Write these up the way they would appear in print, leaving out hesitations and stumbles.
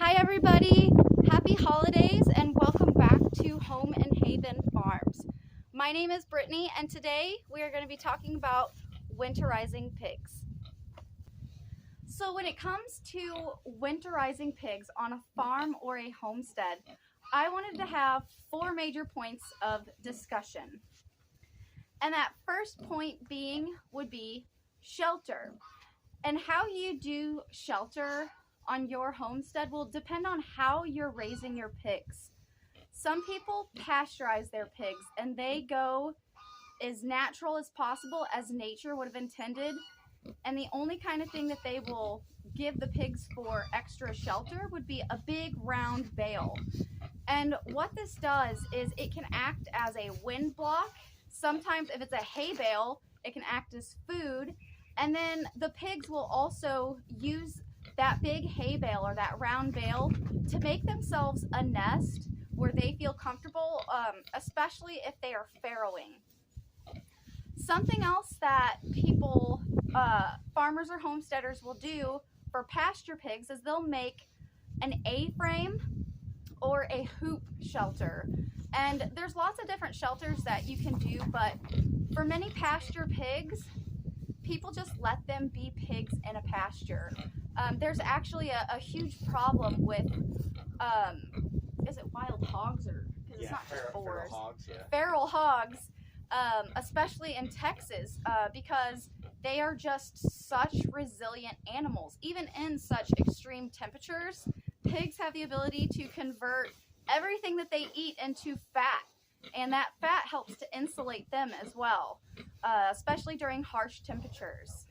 Hi everybody, happy holidays and welcome back to Home and Haven Farms. My name is Brittany and today we are going to be talking about winterizing pigs. So when it comes to winterizing pigs on a farm or a homestead, I wanted to have 4 major points of discussion. And that first point would be shelter. And how you do shelter on your homestead will depend on how you're raising your pigs. Some people pasteurize their pigs and they go as natural as possible, as nature would have intended, and the only kind of thing that they will give the pigs for extra shelter would be a big round bale. And what this does is it can act as a wind block. Sometimes if it's a hay bale, it can act as food, and then the pigs will also use that big hay bale or that round bale to make themselves a nest where they feel comfortable, especially if they are farrowing. Something else that people, farmers or homesteaders will do for pasture pigs is they'll make an A-frame or a hoop shelter. And there's lots of different shelters that you can do, but for many pasture pigs, people just let them be pigs in a pasture. There's actually a huge problem with, is it wild hogs or, because it's not just boars. Feral hogs, especially in Texas, because they are just such resilient animals. Even in such extreme temperatures, pigs have the ability to convert everything that they eat into fat, and that fat helps to insulate them as well, especially during harsh temperatures.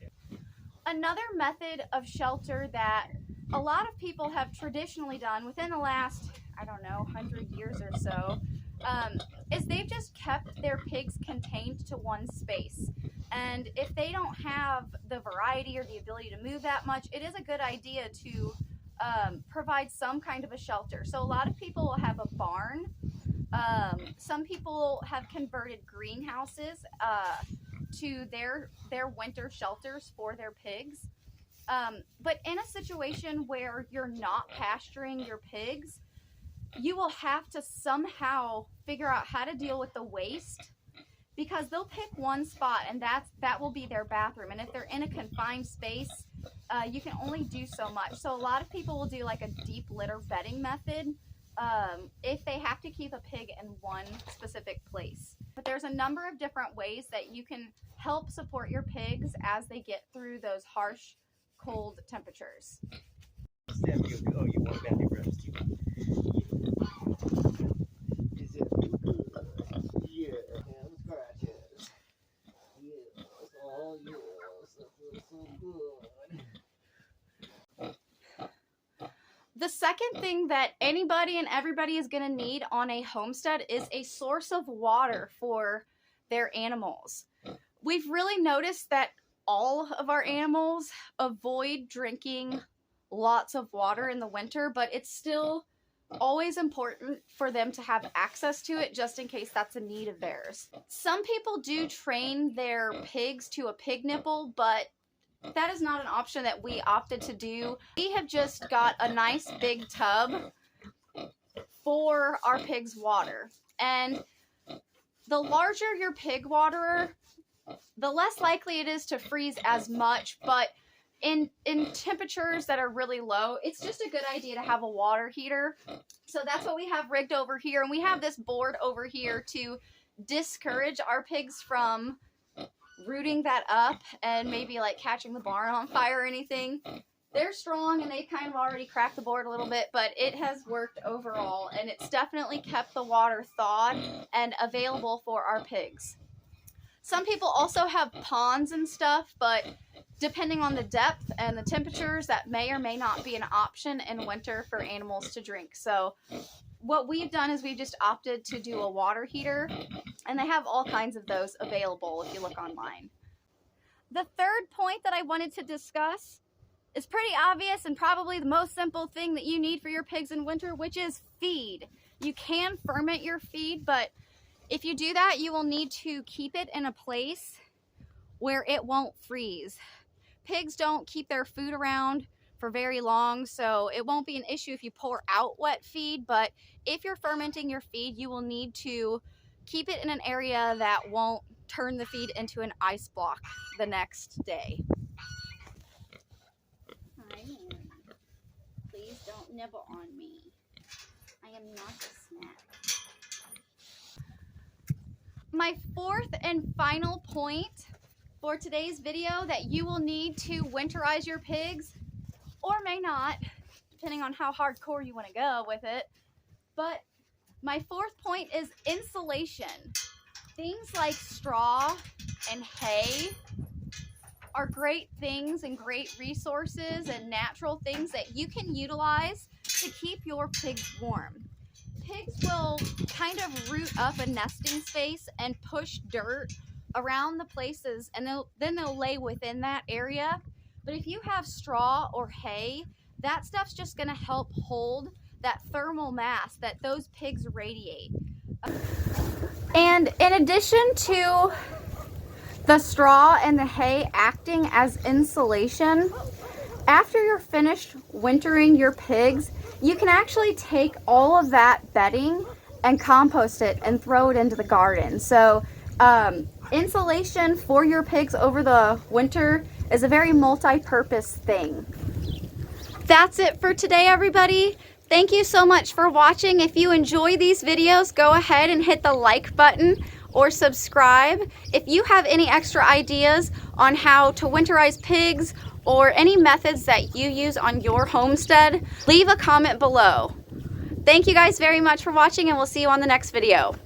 Another method of shelter that a lot of people have traditionally done within the last, 100 years or so, is they've just kept their pigs contained to one space. And if they don't have the variety or the ability to move that much, it is a good idea to provide some kind of a shelter. So a lot of people will have a barn. Some people have converted greenhouses to their winter shelters for their pigs. But in a situation where you're not pasturing your pigs, you will have to somehow figure out how to deal with the waste, because they'll pick one spot and that will be their bathroom. And if they're in a confined space, you can only do so much. So a lot of people will do like a deep litter bedding method if they have to keep a pig in one specific place. But there's a number of different ways that you can help support your pigs as they get through those harsh, cold temperatures. The second thing that anybody and everybody is going to need on a homestead is a source of water for their animals. We've really noticed that all of our animals avoid drinking lots of water in the winter, but it's still always important for them to have access to it just in case that's a need of theirs. Some people do train their pigs to a pig nipple, but that is not an option that we opted to do. We have just got a nice big tub for our pigs' water. And the larger your pig waterer, the less likely it is to freeze as much. But in temperatures that are really low, it's just a good idea to have a water heater. So that's what we have rigged over here. And we have this board over here to discourage our pigs from rooting that up and maybe like catching the barn on fire or anything. They're strong and they kind of already cracked the board a little bit, but it has worked overall, and it's definitely kept the water thawed and available for our pigs. Some people also have ponds and stuff, but depending on the depth and the temperatures, that may or may not be an option in winter for animals to drink. So what we've done is we've just opted to do a water heater, and they have all kinds of those available if you look online. The third point that I wanted to discuss is pretty obvious and probably the most simple thing that you need for your pigs in winter, which is feed. You can ferment your feed, but if you do that, you will need to keep it in a place where it won't freeze. Pigs don't keep their food around for very long, so it won't be an issue if you pour out wet feed. But if you're fermenting your feed, you will need to keep it in an area that won't turn the feed into an ice block the next day. Hi, please don't nibble on me. I am not a snack. My fourth and final point for today's video that you will need to winterize your pigs, or may not, depending on how hardcore you want to go with it. But my fourth point is insulation. Things like straw and hay are great things and great resources and natural things that you can utilize to keep your pigs warm. Pigs will kind of root up a nesting space and push dirt around the places, and then they'll lay within that area. But if you have straw or hay, that stuff's just going to help hold that thermal mass that those pigs radiate. And in addition to the straw and the hay acting as insulation, after you're finished wintering your pigs, you can actually take all of that bedding and compost it and throw it into the garden. So insulation for your pigs over the winter is a very multi-purpose thing. That's it for today, everybody. Thank you so much for watching. If you enjoy these videos, go ahead and hit the like button or subscribe. If you have any extra ideas on how to winterize pigs or any methods that you use on your homestead, leave a comment below. Thank you guys very much for watching, and we'll see you on the next video.